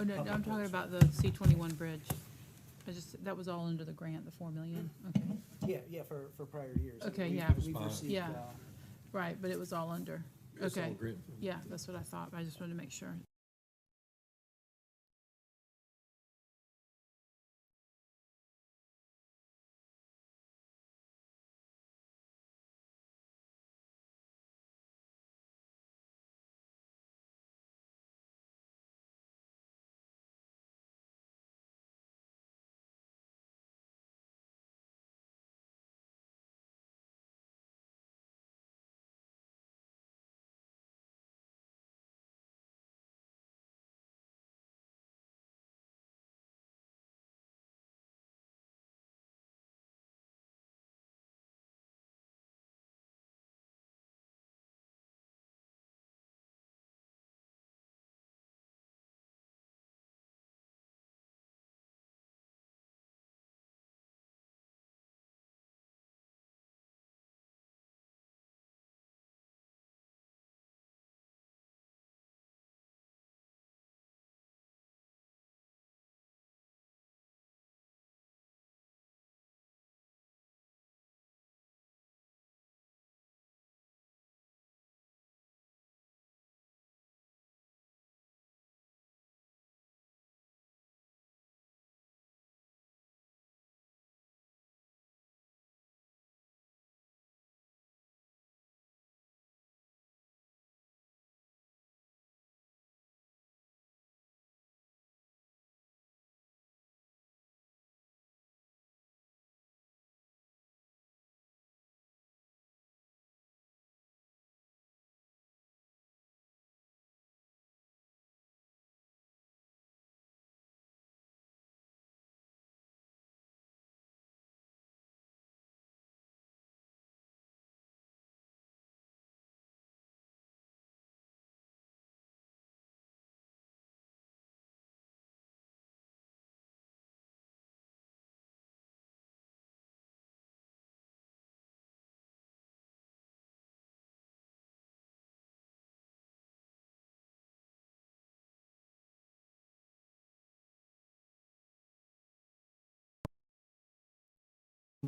Oh, no, Public I'm talking Works. about the C-21 bridge. That was all under the grant, the 4 million? Okay, Yeah, for prior years. Okay, We've- yeah. We've received, Yeah. right, but it was all under. It's all Okay, grant. yeah, that's what I thought, but I just wanted to make sure.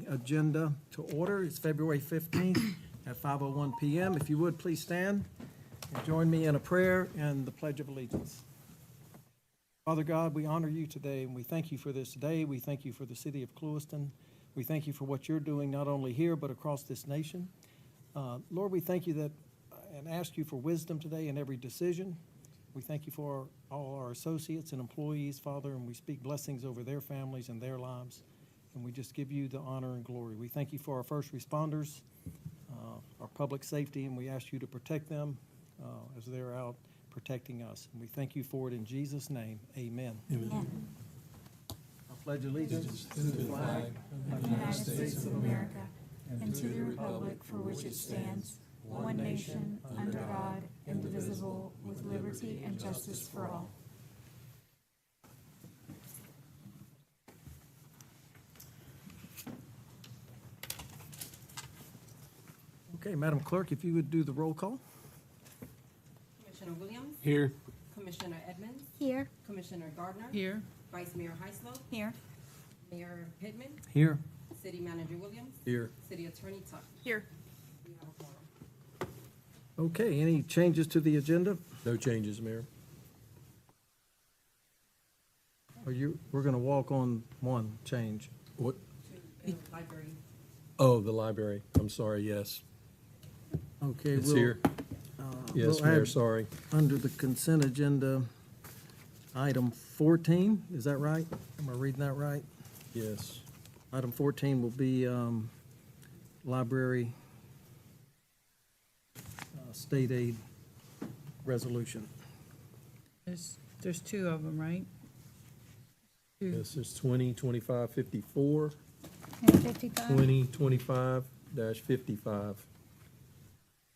Agenda to order. It's February 15th at 5:01 PM. If you would, please stand and join me in a prayer and the Pledge of Allegiance. Father God, we honor you today, and we thank you for this day. We thank you for the city of Clewiston. We thank you for what you're doing, not only here, but across this nation. Lord, we thank you that and ask you for wisdom today in every decision. We thank you for all our associates and employees, Father, and we speak blessings over their families and their lives. And we just give you the honor and glory. We thank you for our first responders, our public safety, and we ask you to protect them as they're out protecting us. And we thank you for it in Jesus' name. Amen. Amen. I pledge allegiance To the flag of the United States of America and to the republic for which it stands, one nation, under God, indivisible, with liberty and justice for all. Okay, Madam Clerk, if you would do the roll call. Commissioner Williams, Here. Commissioner Edmonds, Here. Commissioner Gardner, Here, Vice Mayor Heisler, Here. Mayor Pittman, Here. City Manager Williams, Here. City Attorney Tuck. Here. We have a quorum. Okay, any changes to the agenda? No changes, Mayor. We're going to walk on one change. What? To the library. Oh, the library. I'm sorry, yes. Okay, It's we'll, here. Yes, we'll Mayor, add sorry. under the consent agenda, item 14, is that right? Am I reading that right? Yes. Item 14 will be library state aid resolution. there's two of them, right? Two. Yes, it's 2025-54, And 55. 2025-55.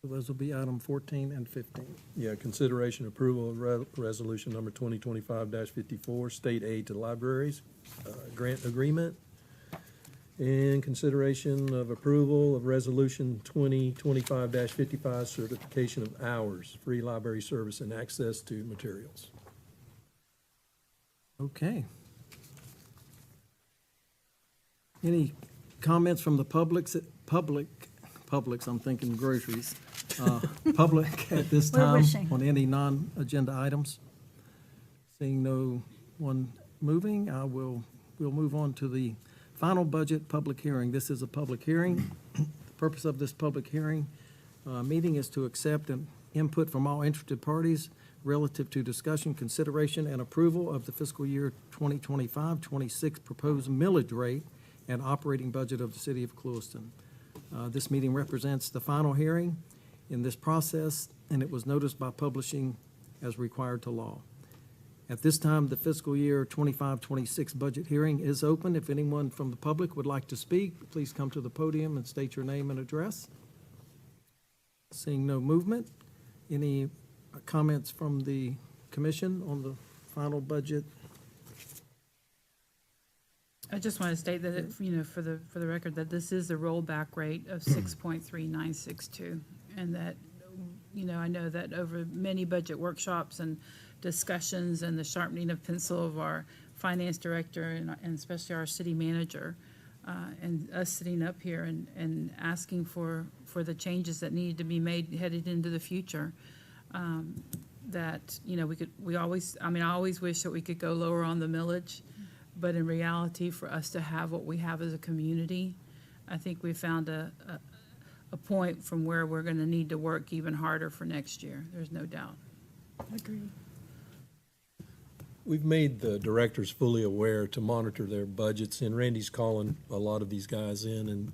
So those will be item 14 and 15. Yeah, consideration approval of resolution number 2025-54, state aid to libraries, grant agreement. And consideration of approval of resolution 2025-55, certification of hours, free library service and access to materials. Okay. Any comments from the publics, I'm thinking groceries, public at this We're time wishing. on any non-agenda items? Seeing no one moving, we'll move on to the final budget public hearing. This is a public hearing. The purpose of this public hearing meeting is to accept an input from all interested parties relative to discussion, consideration, and approval of the fiscal year 2025-26 proposed millage rate and operating budget of the city of Clewiston. This meeting represents the final hearing in this process, and it was noticed by publishing as required to law. At this time, the fiscal year 25-26 budget hearing is open. If anyone from the public would like to speak, please come to the podium and state your name and address. Seeing no movement, any comments from the commission on the final budget? I just want to state that, for the record, that this is the rollback rate of 6.3962. And that, I know that over many budget workshops and discussions and the sharpening of pencil of our finance director and especially our city manager, and us sitting up here and asking for the changes that needed to be made headed into the future, that, I always wish that we could go lower on the millage. But in reality, for us to have what we have as a community, I think we found a point from where we're going to need to work even harder for next year. There's no doubt. Agreed. We've made the directors fully aware to monitor their budgets, and Randy's calling a lot of these guys in and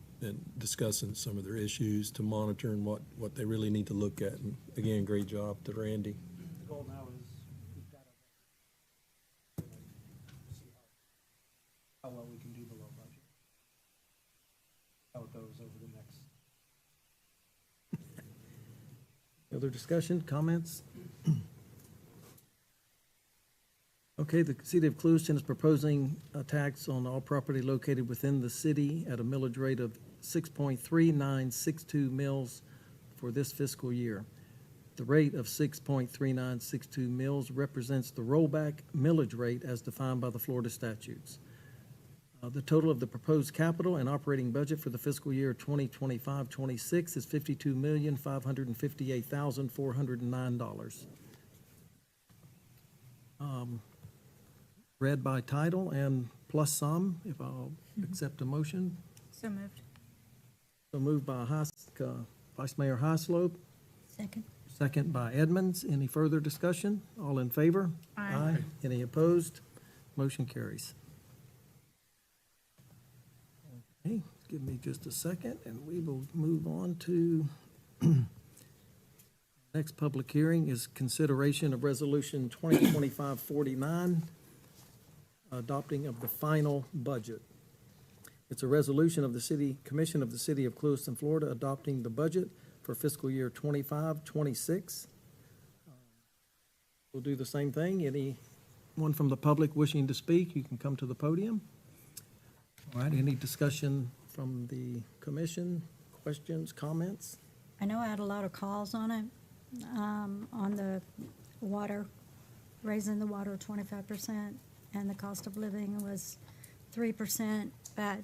discussing some of their issues to monitor and what they really need to look at. And again, great job to Randy. The goal now is we've got to see how well we can do below budget. How it goes over the next. Other discussion, comments? Okay, the city of Clewiston is proposing a tax on all property located within the city at a millage rate of 6.3962 mils for this fiscal year. The rate of 6.3962 mils represents the rollback millage rate as defined by the Florida statutes. The total of the proposed capital and operating budget for the fiscal year 2025-26 is $52,558,409. Read by title and plus some, if I'll accept a motion. So moved. So moved by Vice Mayor Highslope, Second. second by Edmonds. Any further discussion? All in favor? Aye. Any opposed? Motion carries. Okay, give me just a second, and we will move on to next public hearing is consideration of Resolution 2025-49, adopting of the final budget. It's a resolution of the City Commission of the City of Clewiston, Florida, adopting the budget for fiscal year 25-26. We'll do the same thing. Anyone from the public wishing to speak, you can come to the podium. All right, any discussion from the commission? Questions, comments? I know I had a lot of calls on it, on the water, raising the water 25%, and the cost of living was 3%, but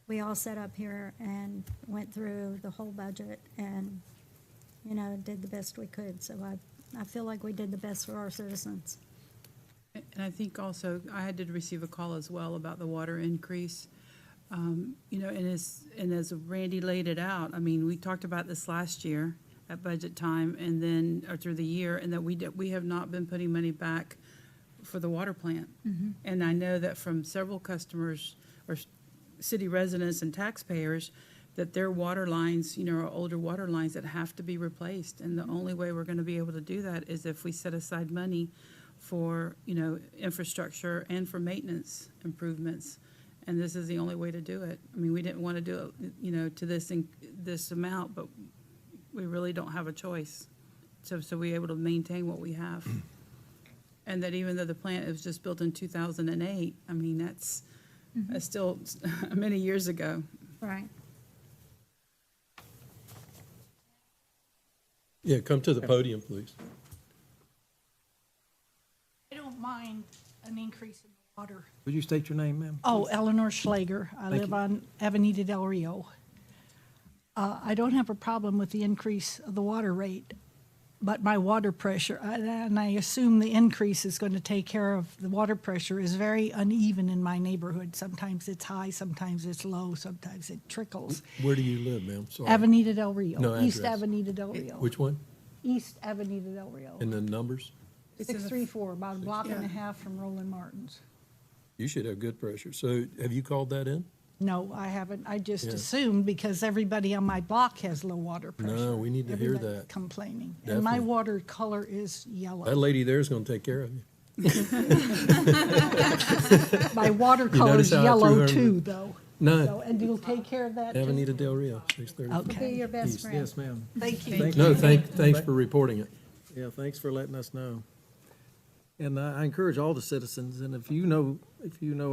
we all sat up here and went through the whole budget and, did the best we could. So I feel like we did the best for our citizens. And I think also, I had to receive a call as well about the water increase. And as Randy laid it out, we talked about this last year at budget time and then, or through the year, and that we have not been putting money back for the water plant. And I know that from several customers or city residents and taxpayers, that their water lines, are older water lines that have to be replaced. And the only way we're going to be able to do that is if we set aside money for, infrastructure and for maintenance improvements. And this is the only way to do it. We didn't want to do it, to this amount, but we really don't have a choice. So we're able to maintain what we have. And that even though the plant was just built in 2008, that's still many years ago. Right. Yeah, come to the podium, please. I don't mind an increase in the water. Would you state your name, ma'am? Oh, Eleanor Schlager. I Thank live you. on Avenida del Rio. I don't have a problem with the increase of the water rate, but my water pressure, and I assume the increase is going to take care of, the water pressure is very uneven in my neighborhood. Sometimes it's high, sometimes it's low, sometimes it trickles. Where do you live, ma'am? Sorry. Avenida del Rio. No East address. Avenida del Rio. Which one? East Avenida del Rio. And the numbers? It's in the- 634, about a block and a Yeah. half from Roland Martin's. You should have good pressure. So have you called that in? No, I haven't. I just Yeah. assumed because everybody on my block has low water pressure. No, we need to hear Everybody's that. complaining. And my Definitely. water color is That yellow. lady there is going to take care of you. My water color notice is how I threw yellow her- too, though. No. So, and you'll take care of that too? Avenida Del Rio, 630. Be Okay. your best East, friend. Yes, ma'am. Thank you. Thank No, you. thanks for reporting it. Yeah, thanks for letting us know. And I encourage all the citizens, and if you know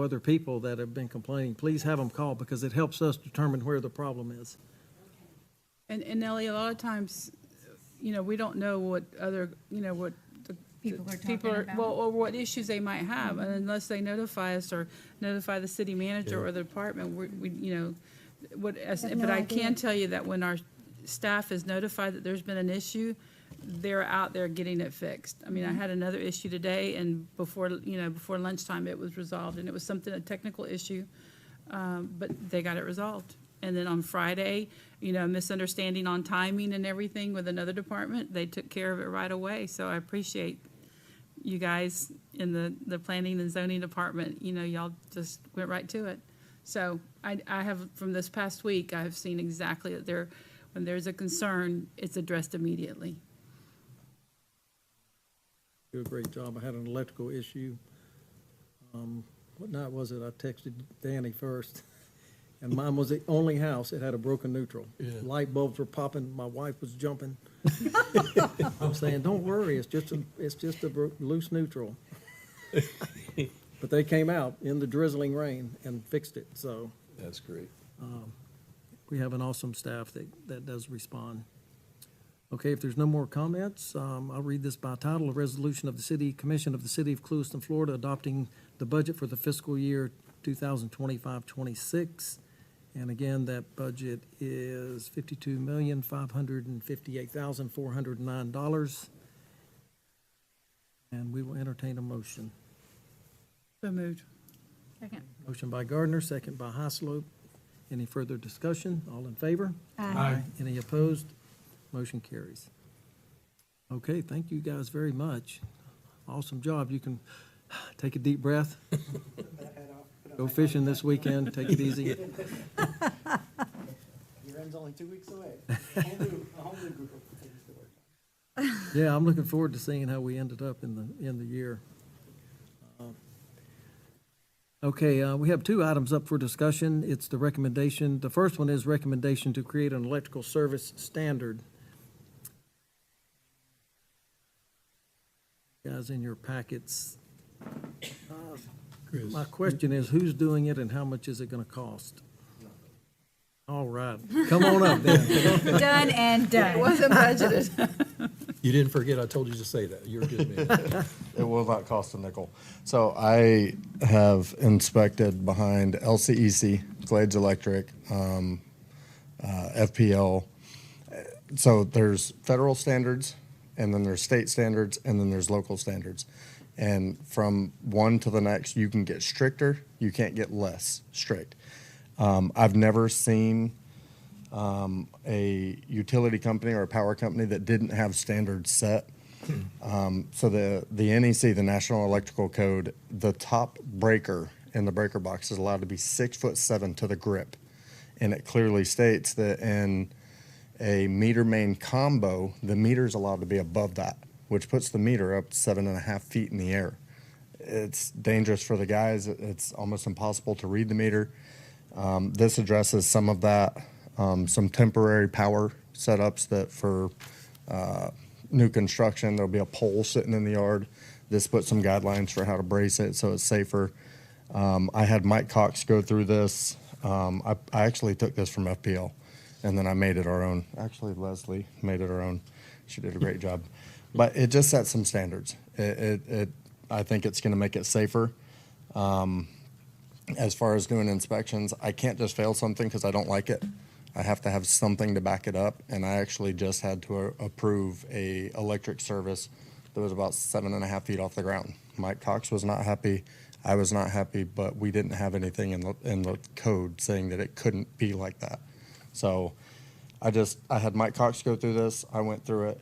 other people that have been complaining, please have them call, because it helps us determine where the problem is. And Nellie, a lot of times, we don't know what other, what the People are people talking are, about. well, or what issues they might have, and unless they notify us or notify the city manager Yeah. or the department, but Have no I idea. can tell you that when our staff is notified that there's been an issue, they're out there getting it fixed. I mean, I had another issue today, and before lunchtime, it was resolved, and it was a technical issue, but they got it resolved. And then on Friday, misunderstanding on timing and everything with another department, they took care of it right away. So I appreciate you guys in the planning and zoning department, y'all just went right to it. So I have, from this past week, I have seen exactly that when there's a concern, it's addressed immediately. Do a great job. I had an electrical issue. What night was it? I texted Danny first, and mine was the only house that had a broken neutral. Yeah. Light bulbs were popping, my wife was jumping. I'm saying, don't worry, it's just a loose neutral. But they came out in the drizzling rain and fixed it, so That's great. we have an awesome staff that does respond. Okay, if there's no more comments, I'll read this by title, a resolution of the City Commission of the City of Clewiston, Florida, adopting the budget for the fiscal year 2025-26. And again, that budget is $52,558,409. And we will entertain a motion. So moved. Second. Motion by Gardner, second by Highslope. Any further discussion? All in favor? Aye. Any opposed? Motion carries. Okay, thank you guys very much. Awesome job. You can take a deep breath. Go fishing this weekend. Take it easy. Your end's only 2 weeks away. A whole new group of things to work on. Yeah, I'm looking forward to seeing how we ended up in the year. Okay, we have two items up for discussion. It's the recommendation. The first one is recommendation to create an electrical service standard. Guys, in your packets. Chris, My question is, who's doing it and how much is it gonna cost? All right, come on up then. Done and done. Wasn't budgeted. you didn't forget I told you to say that. You're a good man. It will not cost a nickel. So I have inspected behind LCEC, Glades Electric, FPL. So there's federal standards, and then there's state standards, and then there's local standards. And from one to the next, you can get stricter. You can't get less strict. I've never seen a utility company or a power company that didn't have standards set. So the NEC, the National Electrical Code, the top breaker in the breaker box is allowed to be 6'7" to the grip. And it clearly states that in a meter main combo, the meter is allowed to be above that, which puts the meter up 7.5 feet in the air. It's dangerous for the guys. It's almost impossible to read the meter. This addresses some of that, some temporary power setups that for new construction, there'll be a pole sitting in the yard. This puts some guidelines for how to brace it so it's safer. I had Mike Cox go through this. I actually took this from FPL, and then I made it our own. Actually, Leslie made it our own. She did a great job. But it just sets some standards. It I think it's going to make it safer. As far as doing inspections, I can't just fail something because I don't like it. I have to have something to back it up, and I actually just had to approve a electric service that was about 7.5 feet off the ground. Mike Cox was not happy. I was not happy, but we didn't have anything in the code saying that it couldn't be like that. So I had Mike Cox go through this. I went through it.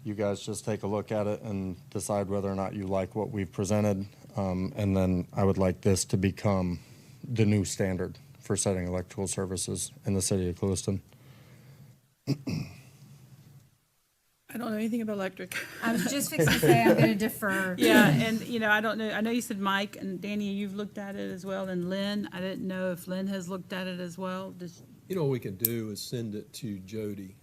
You guys just take a look at it and decide whether or not you like what we've presented. And then I would like this to become the new standard for setting electrical services in the city of Clewiston. I don't know anything about electric. I was just fixing to say, I'm gonna defer. Yeah, and, I don't know, I know you said Mike, and Danny, you've looked at it as well, and Lynn, I didn't know if Lynn has looked at it as well. You know, what we can do is send it to Jody,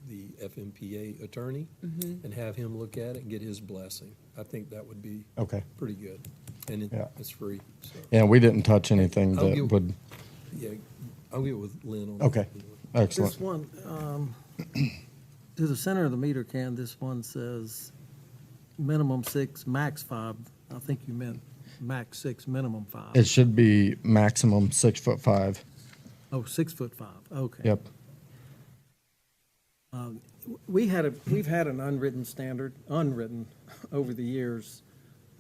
the FMPA attorney, and have him look at it and get his blessing. I think that would be Okay. pretty good. And Yeah. it's free, so. Yeah, we didn't touch anything I'll that give- would, Yeah, I'll get with Lynn on that. okay, excellent. This one, to the center of the meter can, this one says minimum 6, max 5. I think you meant max 6, minimum 5. It should be maximum 6'5". Oh, 6'5", okay. Yep. We've had an unwritten standard, over the years,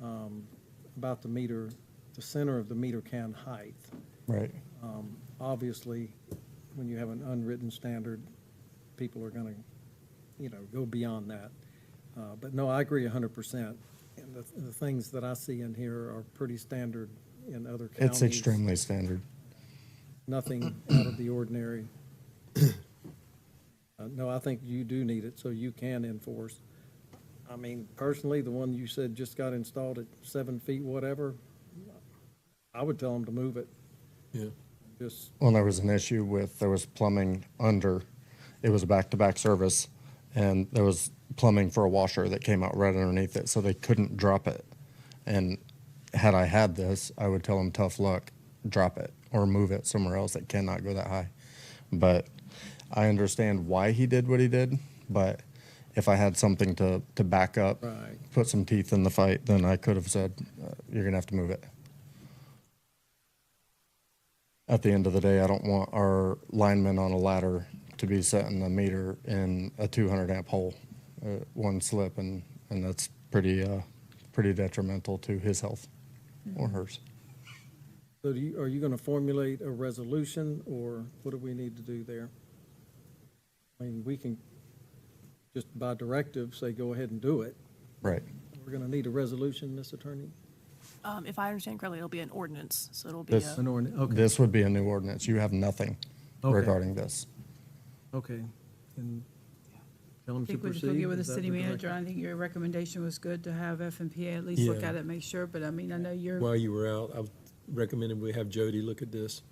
about the meter, the center of the meter can height. Right. Obviously, when you have an unwritten standard, people are gonna, go beyond that. But no, I agree 100%. And the things that I see in here are pretty standard in other counties. It's extremely standard. Nothing out of the ordinary. No, I think you do need it, so you can enforce. I mean, personally, the one you said just got installed at 7 feet, whatever, I would tell them to move it. Yeah. Just, Well, there was an issue with, there was plumbing under, it was a back-to-back service, and there was plumbing for a washer that came out right underneath it, so they couldn't drop it. And had I had this, I would tell them, tough luck, drop it, or move it somewhere else that cannot go that high. But I understand why he did what he did, but if I had something to back up, Right. put some teeth in the fight, then I could have said, you're gonna have to move it. At the end of the day, I don't want our linemen on a ladder to be setting a meter in a 200 amp hole, one slip, and that's pretty detrimental to his health or hers. so are you gonna formulate a resolution, or what do we need to do there? I mean, we can just by directive say, go ahead and do it. Right. We're gonna need a resolution, Ms. Attorney? If I understand correctly, it'll be an ordinance, so it'll be This- a, An ordinance, okay. This would be a new ordinance. You have nothing Okay. regarding this. Okay, and tell them I to think we proceed. should get with the Is that city manager. direction? I think your recommendation was good to have FMPA at least look Yeah. at it, make sure, but I mean, I know you're. While you were out, I recommended we have Jody look at this.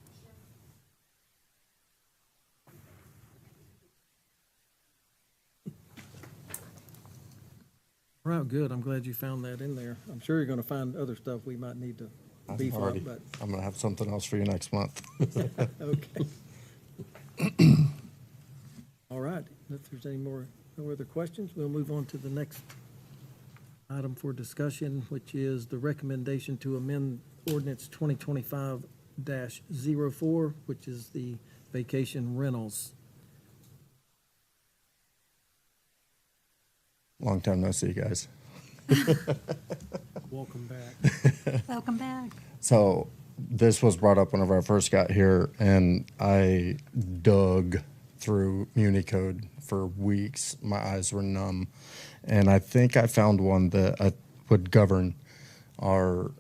All right, good, I'm glad you found that in there. I'm sure you're gonna find other stuff we might need to I've beef up, already- but, I'm gonna have something else for you next month. okay. All right, if there's no other questions, we'll move on to the next item for discussion, which is the recommendation to amend ordinance 2025-04, which is the vacation rentals. Long time no see, guys. Welcome back. Welcome back. So this was brought up whenever I first got here, and I dug through Municode for weeks. My eyes were numb, and I think I found one that would govern our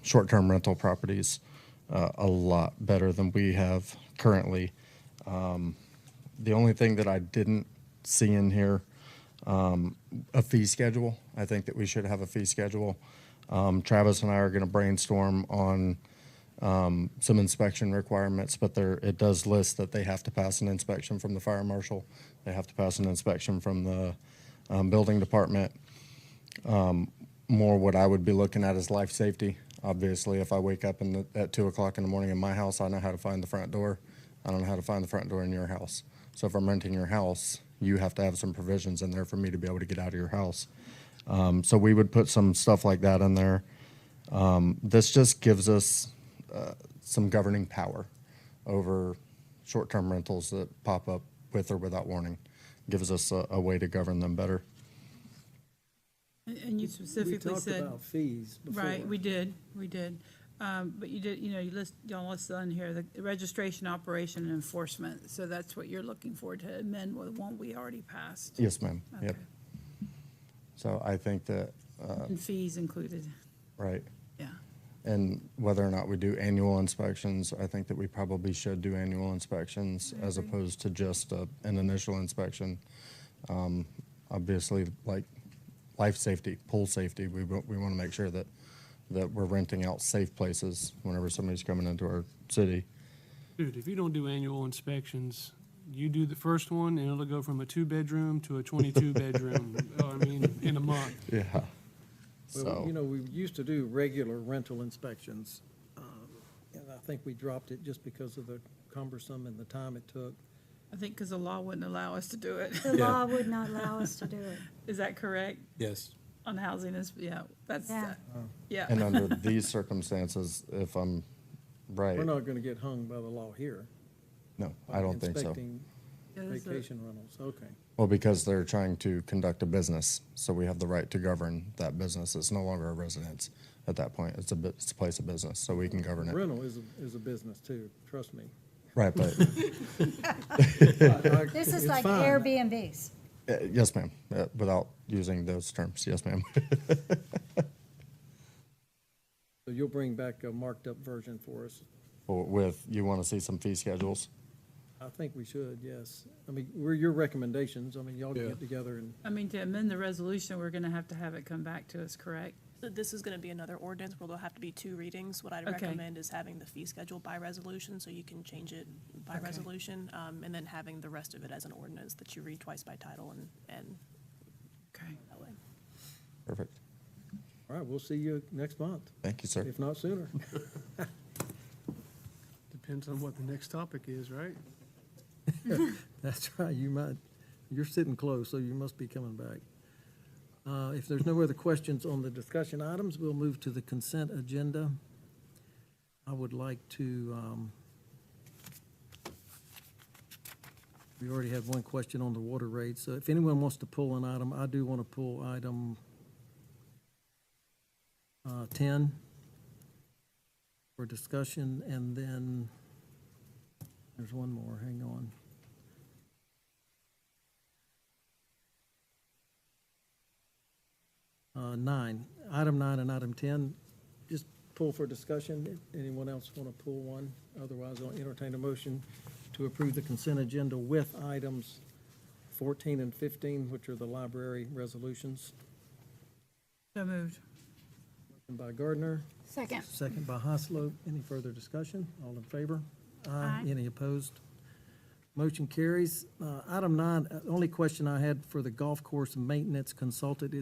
short-term rental properties a lot better than we have currently. The only thing that I didn't see in here, a fee schedule. I think that we should have a fee schedule. Travis and I are going to brainstorm on some inspection requirements, but it does list that they have to pass an inspection from the fire marshal. They have to pass an inspection from the building department. More what I would be looking at is life safety. Obviously, if I wake up at 2 o'clock in the morning in my house, I know how to find the front door. I don't know how to find the front door in your house. So if I'm renting your house, you have to have some provisions in there for me to be able to get out of your house. So we would put some stuff like that in there. This just gives us some governing power over short-term rentals that pop up with or without warning. Gives us a way to govern them better. And you We specifically talked said. about fees before. Right, we did. But you did, y'all listed on here, the registration, operation, and enforcement. So that's what you're looking for to amend with one we already passed. Yes, ma'am. Yep. Okay. So I think that, And fees included, right. yeah. And whether or not we do annual inspections, I think that we probably should do annual inspections as opposed to just an initial inspection. Obviously, like life safety, pool safety, we want to make sure that we're renting out safe places whenever somebody's coming into our city. Dude, if you don't do annual inspections, you do the first one and it'll go from a 2-bedroom to a 22-bedroom, in a month. Yeah. Well, So, we used to do regular rental inspections, and I think we dropped it just because of the cumbersome and the time it took. I think because the law wouldn't allow us to do it. The law would not allow us to do it. Is that correct? Yes. On housing is, yeah, that's, Yeah. yeah. and under these circumstances, if I'm right, We're not gonna get hung by the law here. no, I don't think so. Inspecting Yeah, there's a- vacation rentals, okay. Well, because they're trying to conduct a business, so we have the right to govern that business. It's no longer a residence at that point. It's a place of business, so we can govern it. Rental is a business too, trust me. Right, but, This is It's like fine. Airbnbs. yes, ma'am, without using those terms, yes, ma'am. So you'll bring back a marked up version for us. With, you want to see some fee schedules? I think we should, yes. We're your recommendations. Y'all Yeah. get together and, To amend the resolution, we're gonna have to have it come back to us, correct? So this is gonna be another ordinance where there'll have to be 2 readings. What I'd Okay. recommend is having the fee schedule by resolution, so you can change it by Okay. resolution, and then having the rest of it as an ordinance that you read twice by title and Okay. that way. Perfect. all right, we'll see you next month, Thank you, sir. if not sooner. Depends on what the next topic is, right? That's right, you're sitting close, so you must be coming back. If there's no other questions on the discussion items, we'll move to the consent agenda. I would like to, we already had one question on the water rates, so if anyone wants to pull an item, I do want to pull item 10 for discussion, and then there's one more, hang on. Item 9 and item 10, just pull for discussion. Anyone else want to pull one? Otherwise, I'll entertain a motion to approve the consent agenda with items 14 and 15, which are the library resolutions. So moved. Motion by Gardner, Second. second by Hoslow. Any further discussion? All in favor? Aye. Any opposed? Motion carries. Item 9, only question I had for the golf course maintenance consultant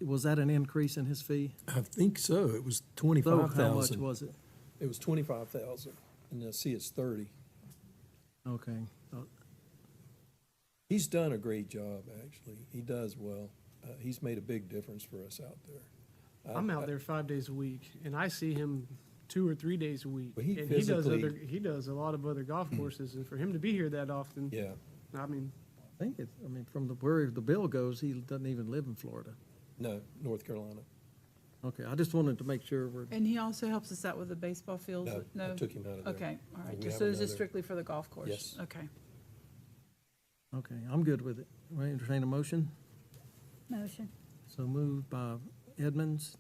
was that an increase in his fee? I think so. It was So 25,000. how much was it? It was 25,000, and I see it's 30. Okay. He's done a great job, actually. He does well. He's made a big difference for us out there. I'm out there 5 days a week, and I see him 2 or 3 days a week. Well, he And physically- he does a lot of other golf courses, and for him to be here that often, Yeah. I think from where the bill goes, he doesn't even live in Florida. No, North Carolina. Okay, I just wanted to make sure we're, And he also helps us out with the baseball fields? No, I took him out of there. Okay, all right. We Just have so it's just another- strictly for the golf course? Yes. Okay. okay, I'm good with it. Will you entertain a motion? Motion. So moved by Edmonds,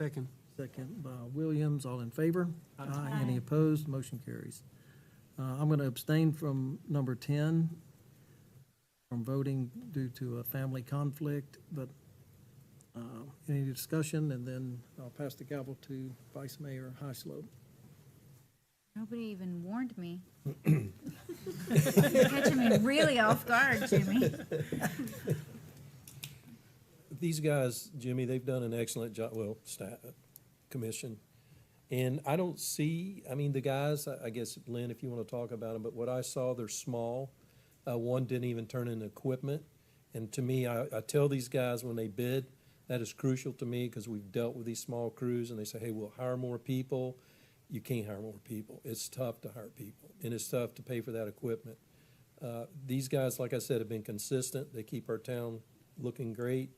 second. second by Williams. All in favor? Aye. Any opposed? Motion carries. I'm going to abstain from number 10, from voting due to a family conflict, but any discussion, and then I'll pass the gavel to Vice Mayor Heislow. Nobody even warned me. You're catching me really off guard, Jimmy. These guys, Jimmy, they've done an excellent job, well, staff, commission. And I don't see, the guys, I guess, Lynn, if you want to talk about them, but what I saw, they're small. One didn't even turn in equipment. And to me, I tell these guys when they bid, that is crucial to me because we've dealt with these small crews and they say, hey, we'll hire more people. You can't hire more people. It's tough to hire people and it's tough to pay for that equipment. These guys, like I said, have been consistent. They keep our town looking great,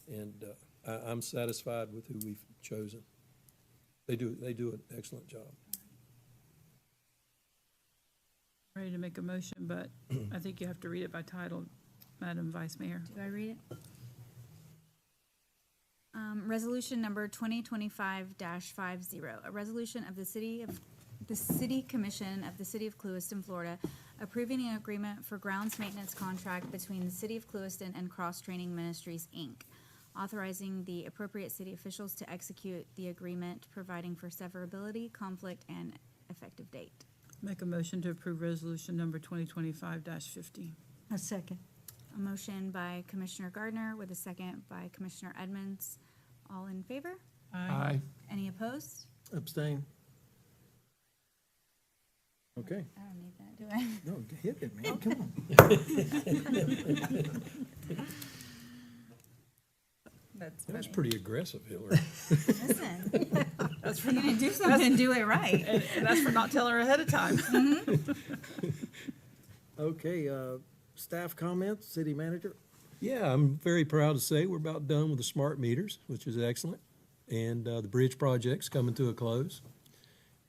and I'm satisfied with who we've chosen. They do an excellent job. Ready to make a motion, but I think you have to read it by title, Madam Vice Mayor. Do I read it? Resolution number 2025-50, a resolution of the City Commission of the City of Clewiston, Florida, approving an agreement for grounds maintenance contract between the City of Clewiston and Cross Training Ministries, Inc., authorizing the appropriate city officials to execute the agreement, providing for severability, conflict, and effective date. Make a motion to approve resolution number 2025-50. A second. A motion by Commissioner Gardner with a second by Commissioner Edmonds. All in favor? Aye. Any opposed? Abstain. Okay. I don't need that, do I? No, hit it, man, come on. That was pretty aggressive, Hillary. Listen, if you're gonna do something, do it right. And that's for not telling her ahead of time. Okay, staff comments, city manager? Yeah, I'm very proud to say we're about done with the smart meters, which is excellent. And the bridge project's coming to a close.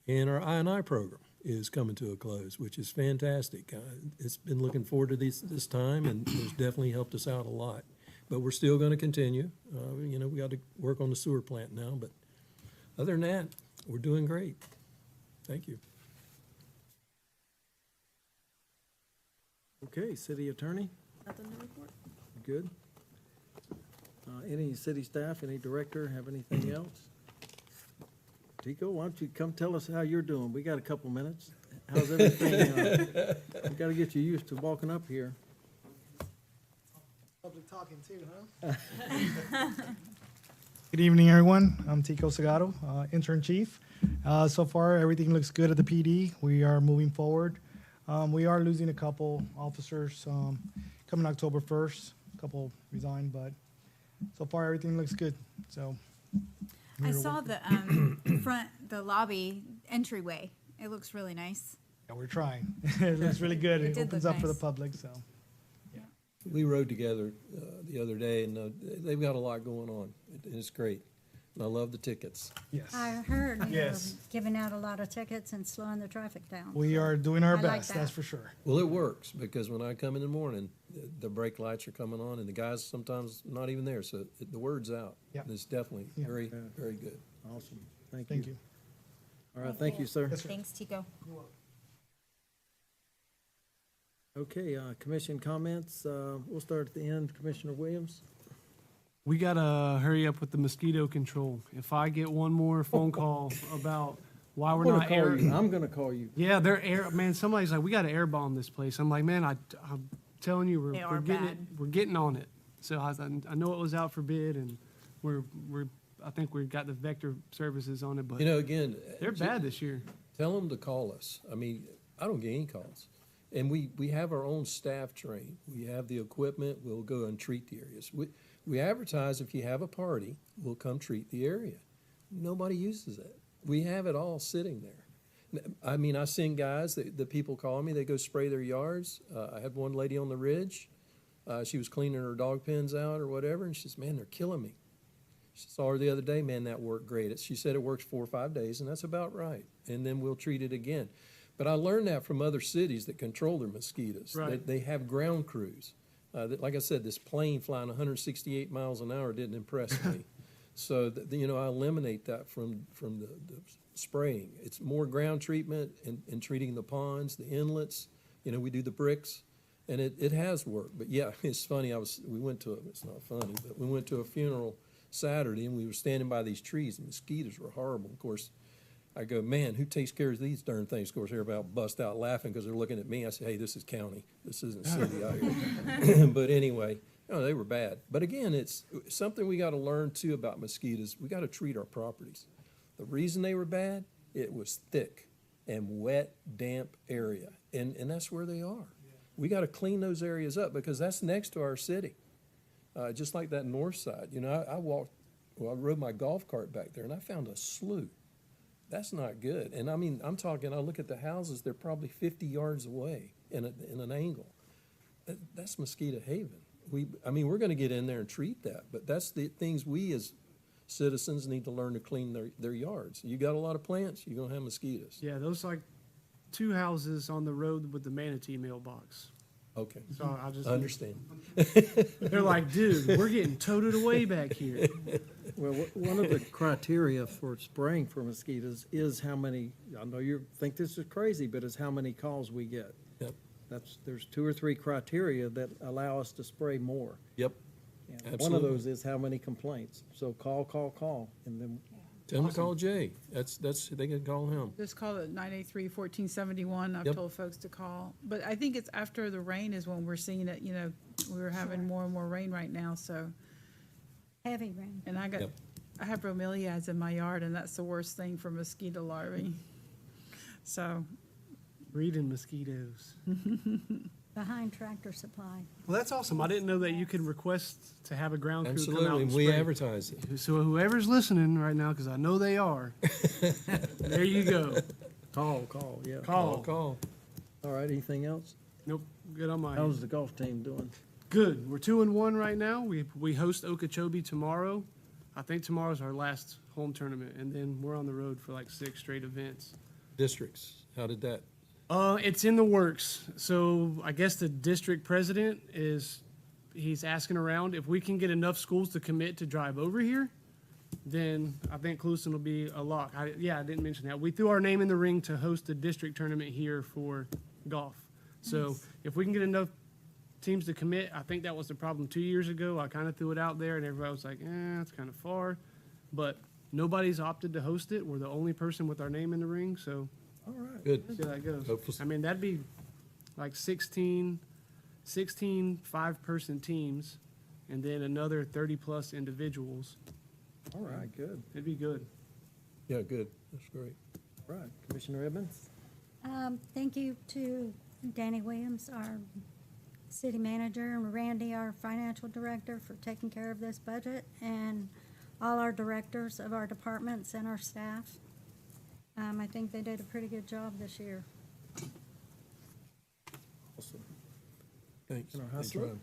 And our I&I program is coming to a close, which is fantastic. It's been looking forward to this time, and it's definitely helped us out a lot. But we're still going to continue. We got to work on the sewer plant now, but other than that, we're doing great. Thank you. Okay, city attorney, Nothing to report? good. Any city staff, any director have anything else? Tico, why don't you come tell us how you're doing? We got a couple minutes. How's everything? We got to get you used to walking up here. Public talking too, huh? Good evening, everyone. I'm Tico Segato, intern chief. So far, everything looks good at the PD. We are moving forward. We are losing a couple officers coming October 1st. A couple resigned, but so far everything looks good. So I saw the the lobby entryway. It looks really nice. yeah, we're trying. It looks really good. It It did opens look up for the nice. public. So We rode together the other day, and they've got a lot going on. It's great. And I love the tickets. yes, I heard you were Yes. giving out a lot of tickets and slowing the traffic down. we are doing our I like best. that. That's for sure. Well, it works, because when I come in the morning, the brake lights are coming on, and the guys sometimes not even there, so the word's out. Yeah. And it's definitely Yeah. very, very good. Awesome. Thank Thank you. you. All right, thank you, sir. Yes, sir. Thanks, Tico. Okay, commission comments. We'll start at the end. Commissioner Williams? We gotta hurry up with the mosquito control. If I get one more phone call about why we're not air. I'm gonna call you. Yeah, they're air, man, somebody's like, we gotta air bomb this place. I'm like, man, I'm telling you, They we're are getting bad. we're getting on it. So I know it was out for bid, and I think we've got the vector services on it, but Again. they're bad this year. Tell them to call us. I mean, I don't get any calls. And we have our own staff trained. We have the equipment. We'll go and treat the areas. We advertise, if you have a party, we'll come treat the area. Nobody uses it. We have it all sitting there. I mean, I send guys, the people call me, they go spray their yards. I had one lady on the ridge. She was cleaning her dog pens out or whatever, and she says, man, they're killing me. She saw her the other day, man, that worked great. She said it works 4 or 5 days, and that's about right. And then we'll treat it again. But I learned that from other cities that control their mosquitoes. Right. They have ground crews. Like I said, this plane flying 168 miles an hour didn't impress me. So, I eliminate that from the spraying. It's more ground treatment and treating the ponds, the inlets. We do the bricks, and it has worked. But yeah, it's funny. it's not funny, but we went to a funeral Saturday, and we were standing by these trees, and mosquitoes were horrible. Of course, I go, man, who takes care of these darn things? Of course, they're about bust out laughing because they're looking at me. I say, hey, this is county. This isn't city out here. But anyway, they were bad. But again, it's something we got to learn, too, about mosquitoes. We got to treat our properties. The reason they were bad, it was thick and wet, damp area. And that's where they are. We got to clean those areas up because that's next to our city. just like that north side. You know, I rode my golf cart back there and I found a slough. That's not good. And I mean, I'm talking, I look at the houses, they're probably 50 yards away in an angle. That's mosquito haven. We're gonna get in there and treat that, but that's the things we as citizens need to learn to clean their yards. You got a lot of plants, you're gonna have mosquitoes. Yeah, those like 2 houses on the road with the manatee mailbox. Okay, So I just, I understand. they're like, dude, we're getting toted away back here. Well, one of the criteria for spraying for mosquitoes is how many, I know you think this is crazy, but it's how many calls we get. Yep, There's 2 or 3 criteria that allow us to spray more. yep. And one of Absolutely. those is how many complaints. So call, and then Tell them to call Jay. They can call him. Just call it 983-1471. I've Yep. told folks to call. But I think it's after the rain is when we're seeing it, you know, we're having more and more rain right now, so. Heavy rain. And I Yep. have bromeliads in my yard, and that's the worst thing for mosquito larvae. So, Breeding mosquitoes. Behind Tractor Supply. Well, that's awesome. I didn't know that you could request to have a ground crew come out Absolutely, and we spray. advertise it. So whoever's listening right now, because I know they are, there you go. call, yeah. Call. All right, anything else? Nope, good on my How's end. the golf team doing? Good. We're 2-1 right now. We host Okeechobee tomorrow. I think tomorrow's our last home tournament, and then we're on the road for like 6 straight events. Districts, how did that? It's in the works. So I guess the district president he's asking around if we can get enough schools to commit to drive over here, then I think Clewiston will be a lock. I didn't mention that. We threw our name in the ring to host the district tournament here for golf. So if we can get enough teams to commit, I think that was the problem 2 years ago. I kind of threw it out there and everybody was like, it's kind of far. But nobody's opted to host it. We're the only person with our name in the ring, so All right. Good. see how that goes. Hopefully- I mean, that'd be like 16 5-person teams, and then another 30-plus individuals. All right, good. It'd be good. Yeah, good. That's great. All right, Commissioner Edmonds? Thank you to Danny Williams, our city manager, and Randy, our financial director, for taking care of this budget, and all our directors of our departments and our staff. I think they did a pretty good job this year. Awesome. Thanks. Commissioner Thanks, Haslett? Ryan.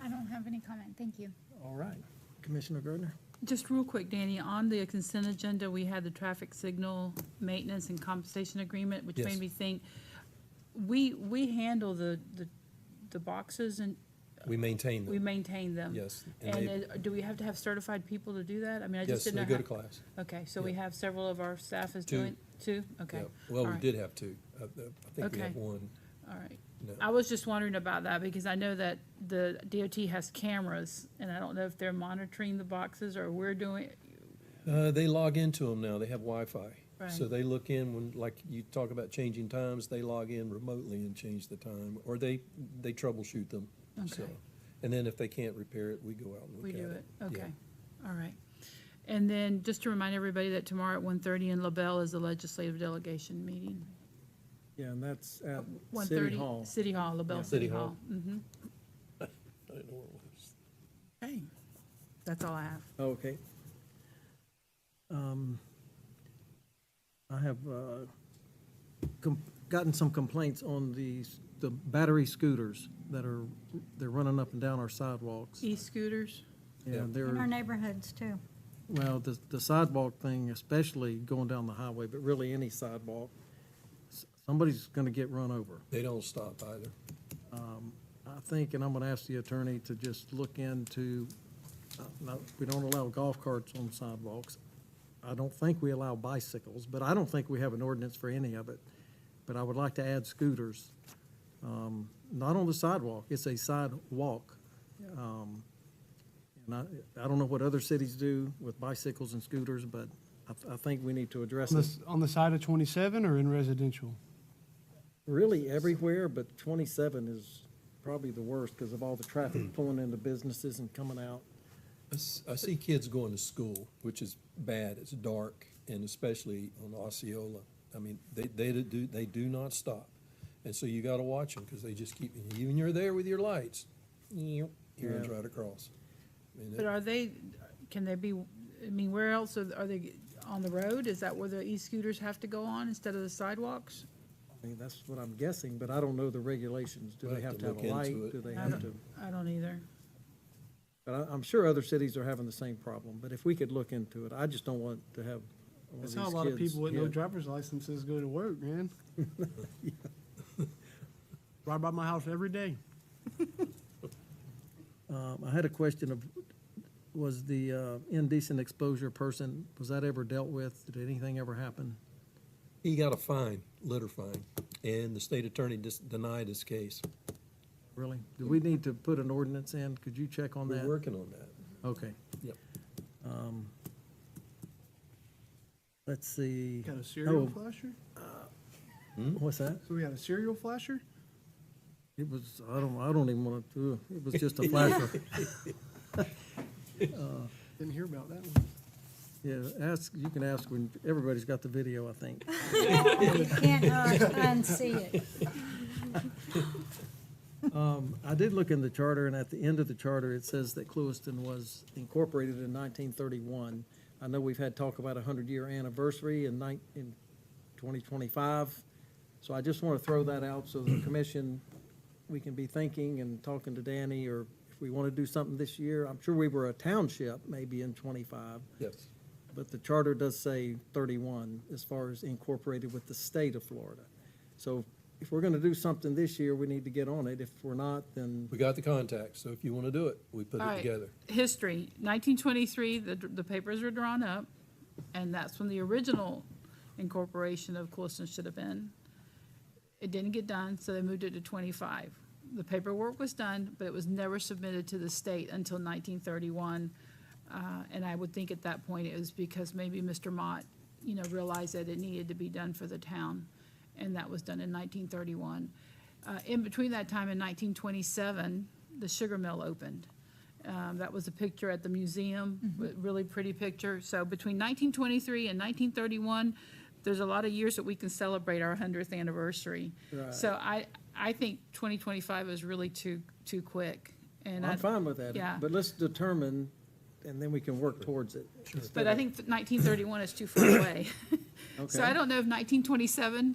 I don't have any comment, thank you. All right. Commissioner Gardner? just real quick, Danny, on the consent agenda, we had the traffic signal maintenance and compensation agreement, which Yes. made me think, we handle the boxes and We maintain we them. maintain them. Yes. And they- do we have to have certified people to do that? I mean, I Yes, just didn't know. they go to how- class. Okay, so we Yeah. have several of our staff is Two. doing, two? Okay. Yeah. Well, All we right. did have two. I think we Okay. have one. All right. No. I was just wondering about that because I know that the DOT has cameras and I don't know if they're monitoring the boxes or we're doing, They log into them now. They have Wi-Fi. So Right. they look in when, like you talk about changing times, they log in remotely and change the time, or they troubleshoot them. So, Okay. and then if they can't repair it, we go out and look we at it. do it. Yeah. Okay. All right. And then just to remind everybody that tomorrow at 1:30 in LaBelle is the legislative delegation meeting. Yeah, and that's at 1:30 City Hall. City Hall, LaBelle Yeah. City City Hall. Hall. Mm-hmm. I didn't know where it was. Okay. That's all I have. Okay. I have gotten some complaints on the battery scooters they're running up and down our sidewalks. E-scooters? Yeah. And In our they're, neighborhoods too. well, the sidewalk thing, especially going down the highway, but really any sidewalk, somebody's gonna get run over. They don't stop either. I think, and I'm gonna ask the attorney to just look into, no, we don't allow golf carts on sidewalks. I don't think we allow bicycles, but I don't think we have an ordinance for any of it. But I would like to add scooters, not on the sidewalk, it's a sidewalk. And I don't know what other cities do with bicycles and scooters, but I think we need to address it On the side of 27 or in residential? really everywhere, but 27 is probably the worst because of all the traffic pulling into businesses and coming out. I see kids going to school, which is bad. It's dark, and especially on Osceola. I mean, they do not stop. And so you gotta watch them, because they just keep, even you're there with your lights, he runs Yeah. right across. mean, But are they, can they be, I mean, where else are they on the road? Is that where the e-scooters have to go on instead of the sidewalks? I mean, that's what I'm guessing, but I don't know the regulations. Do We'll they have have to to have look a light? into it. Do they I have don't, to? I don't either. But I'm sure other cities are having the same problem, but if we could look into it, I just don't want to have one of That's these how a lot of kids people with no hit. driver's licenses go to work, man. Right by my house every day. I had a question of, was the indecent exposure person, was that ever dealt with? Did anything ever happen? He got a fine, litter fine, and the state attorney denied his case. Really? Do we need to put an ordinance in? Could you check on We're that? working on that. Okay. Yep. Let's see. Got a serial Oh, flasher? what's that? So we had a serial flasher? It was, I don't even want to, it was just a flasher. Didn't hear about that one. Yeah, you can ask when, everybody's got the video, I think. You can't unsee it. I did look in the charter, and at the end of the charter, it says that Clewiston was incorporated in 1931. I know we've had talk about a 100-year anniversary in 2025, so I just want to throw that out so the commission, we can be thinking and talking to Danny, or if we want to do something this year. I'm sure we were a township maybe in 25, Yes. but the charter does say 31 as far as incorporated with the state of Florida. So if we're going to do something this year, we need to get on it. If we're not, then We got the contacts, so if you want to do it, we put All it right. together. History, 1923, the papers were drawn up, and that's when the original incorporation of Clewiston should have been. It didn't get done, so they moved it to 25. The paperwork was done, but it was never submitted to the state until 1931. And I would think at that point it was because maybe Mr. Mott, realized that it needed to be done for the town, and that was done in 1931. In between that time, in 1927, the sugar mill opened. That was a picture at the museum, really pretty picture. So between 1923 and 1931, there's a lot of years that we can celebrate our 100th anniversary. Right. So I think 2025 is really too quick. And I'm fine with that. yeah. But let's determine, and then we can work towards it. But I think 1931 is too far away. So Okay. I don't know if 1927,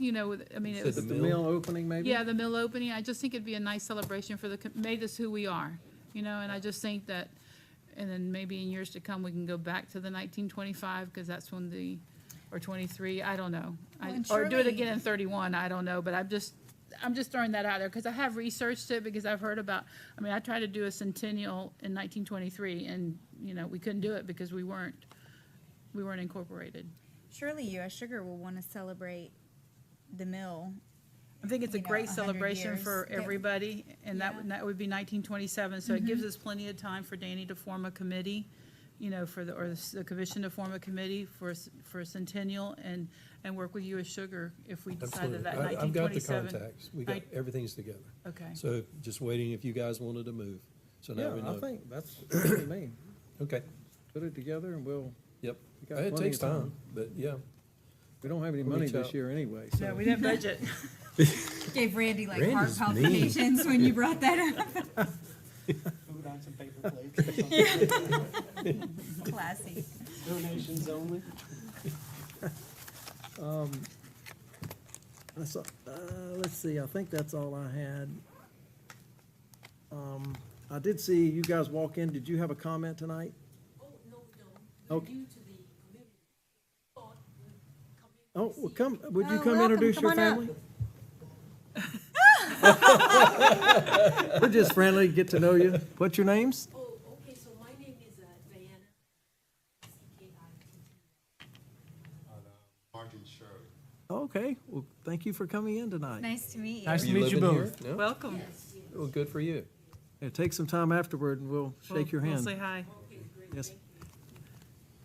I mean, it Said was, the The mill opening, maybe? yeah, the mill opening, I just think it'd be a nice celebration for made us who we are, and I just think that, and then maybe in years to come, we can go back to the 1925, because that's when or 23, I don't know. Well, and Or do it surely- again in 31, I don't know, but I'm just throwing that out there, because I have researched it, because I've heard about, I tried to do a centennial in 1923, and, we couldn't do it because we weren't incorporated. Surely U.S. Sugar will want to celebrate the mill. I think it's a you know, great 100 celebration years. for That- everybody, and Yeah. Mm-hmm. that would be 1927, so it gives us plenty of time for Danny to form a committee, or the commission to form a committee for a centennial, and work with U.S. Sugar if we decided that Absolutely. I've got the 1927. contacts. We got, everything's together. Okay. So just waiting if you guys wanted to move. So now we Yeah, I know. think that's what I mean. Okay, Put it together and yep. We got It plenty takes of time. time, but yeah. we don't have any We'll money reach this out. year anyway, No, so. we didn't budget. Gave Randy like Randy's heart mean. palpitations when you brought that up. Move on some paper plates. Classy. Donations only. Let's see, I think that's all I had. I did see you guys walk in. Did you have a comment tonight? Oh, no. Okay. Due to the community thought, Oh, well, come, would you Oh, come welcome. introduce Come your on up. family? We're just friendly, get to know you. What's your names? oh, okay, so my name is Diana, C-K-I-T-T. Martin Shirley. Okay, well, thank you for coming in tonight. Nice to meet you. Nice to Are meet you living both. here? No? Welcome. Well, good for you. Yeah, take some time afterward and we'll shake your We'll hand. say hi. Yes.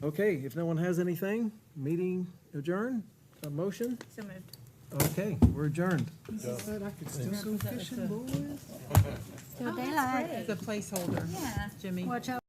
Okay, if no one has anything, meeting adjourned, a motion? So moved. Okay, we're adjourned. Said I could still go fishing, boys. Till daylight. It's a placeholder, Yeah. Jimmy. Watch out.